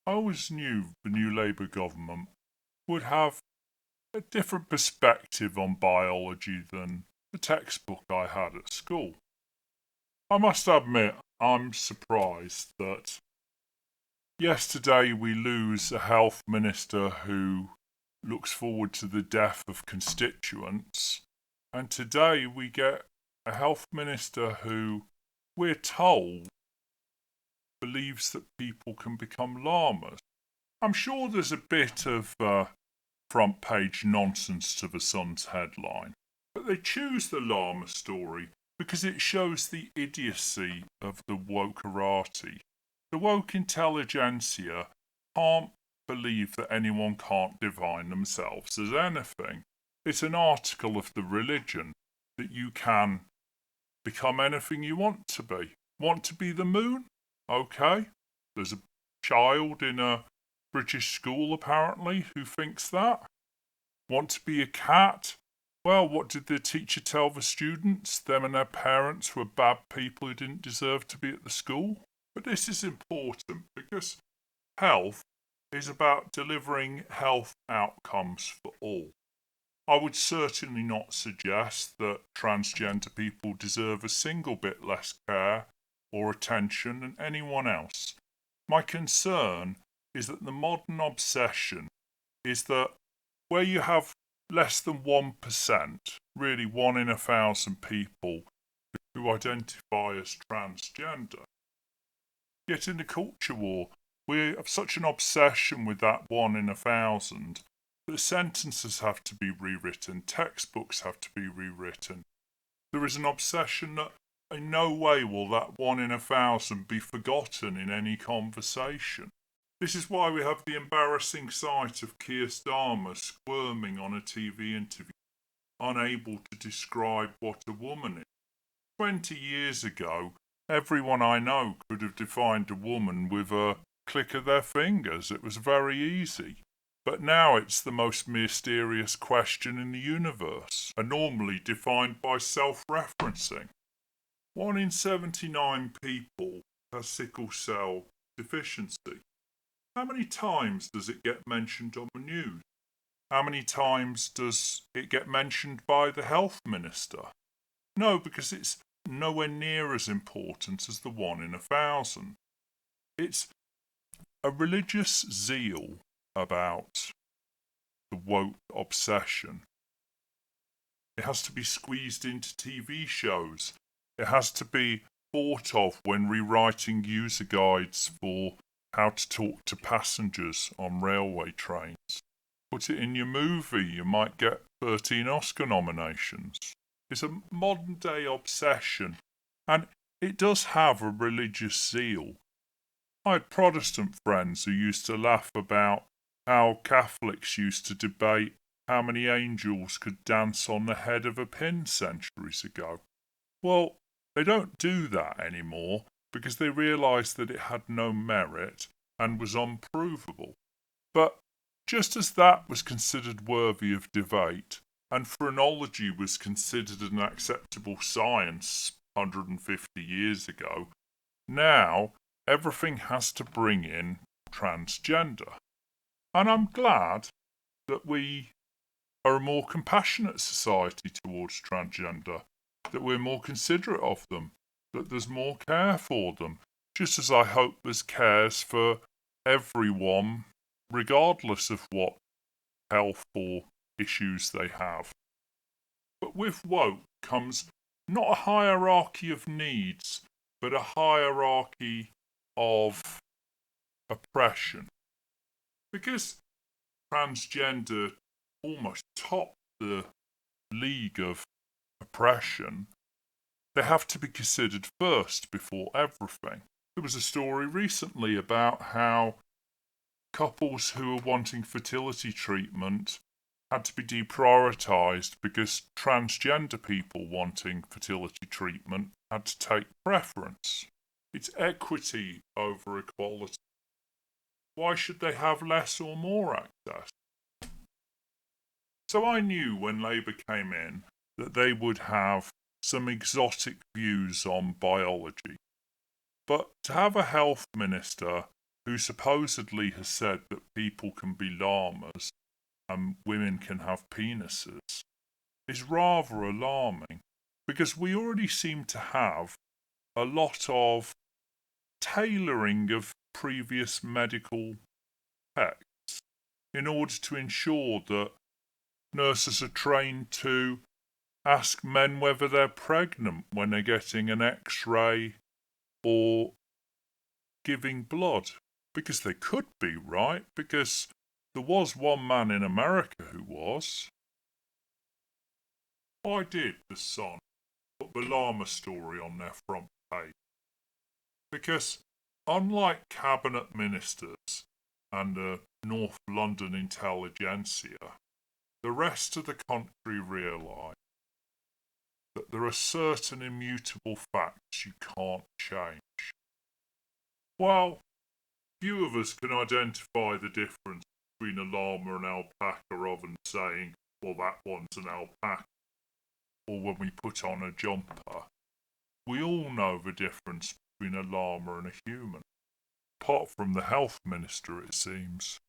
I always knew the new Labour government would have a different perspective on biology than the textbook I had at school. I must admit, I'm surprised that yesterday we lose a health minister who looks forward to the death of constituents, and today we get a health minister who, we're told, believes that people can become llamas. I'm sure there's a bit of front page nonsense to the Sun's headline, but they choose the llama story because it shows the idiocy of the wokerati. The woke intelligentsia can't believe that anyone can't define themselves as anything. It's an article of the religion that you can become anything you want to be. Want to be the moon? Okay. There's a child in a British school apparently who thinks that. Want to be a cat? Well, what did the teacher tell the students? Them and their parents were bad people who didn't deserve to be at the school? But this is important because health is about delivering health outcomes for all. I would certainly not suggest that transgender people deserve a single bit less care or attention than anyone else. My concern is that the modern obsession is that where you have less than 1%, really 1 in 1,000 people who identify as transgender, yet in the culture war, we have such an obsession with that 1 in 1,000 that sentences have to be rewritten, textbooks have to be rewritten. There is an obsession that in no way will that 1 in 1,000 be forgotten in any conversation. This is why we have the embarrassing sight of Keir Starmer squirming on a TV interview, unable to describe what a woman is. 20 years ago, everyone I know could have defined a woman with a click of their fingers. It was very easy. But now it's the most mysterious question in the universe, and normally defined by self-referencing. 1 in 79 people has sickle cell deficiency. How many times does it get mentioned on the news? How many times does it get mentioned by the health minister? No, because it's nowhere near as important as the 1 in 1,000. It's a religious zeal about the woke obsession. It has to be squeezed into TV shows. It has to be thought of when rewriting user guides for how to talk to passengers on railway trains. Put it in your movie, you might get 13 Oscar nominations. It's a modern day obsession, and it does have a religious zeal. I had Protestant friends who used to laugh about how Catholics used to debate how many angels could dance on the head of a pin centuries ago. Well, they don't do that anymore because they realised that it had no merit and was unprovable. But just as that was considered worthy of debate, and phrenology was considered an acceptable science 150 years ago, now everything has to bring in transgender. And I'm glad that we are a more compassionate society towards transgender, that we're more considerate of them, that there's more care for them, just as I hope there's cares for everyone, regardless of what health or issues they have. But with woke comes not a hierarchy of needs, but a hierarchy of oppression. Because transgender almost top the league of oppression, they have to be considered first before everything. There was a story recently about how couples who were wanting fertility treatment had to be deprioritised because transgender people wanting fertility treatment had to take preference. It's equity over equality. Why should they have less or more access? So I knew when Labour came in that they would have some exotic views on biology. But to have a health minister who supposedly has said that people can be llamas and women can have penises, is rather alarming, because we already seem to have a lot of tailoring of previous medical texts in order to ensure that nurses are trained to ask men whether they're pregnant when they're getting an x-ray or giving blood. Because they could be, right? Because there was one man in America who was. Why did The Sun put the llama story on their front page? Because unlike cabinet ministers and the North London intelligentsia, the rest of the country realise that there are certain immutable facts you can't change. Well, few of us can identify the difference between a llama and alpaca other than saying, well, that one's an alpaca. Or when we put on a jumper, we all know the difference between a llama and a human. Apart from the health minister, it seems.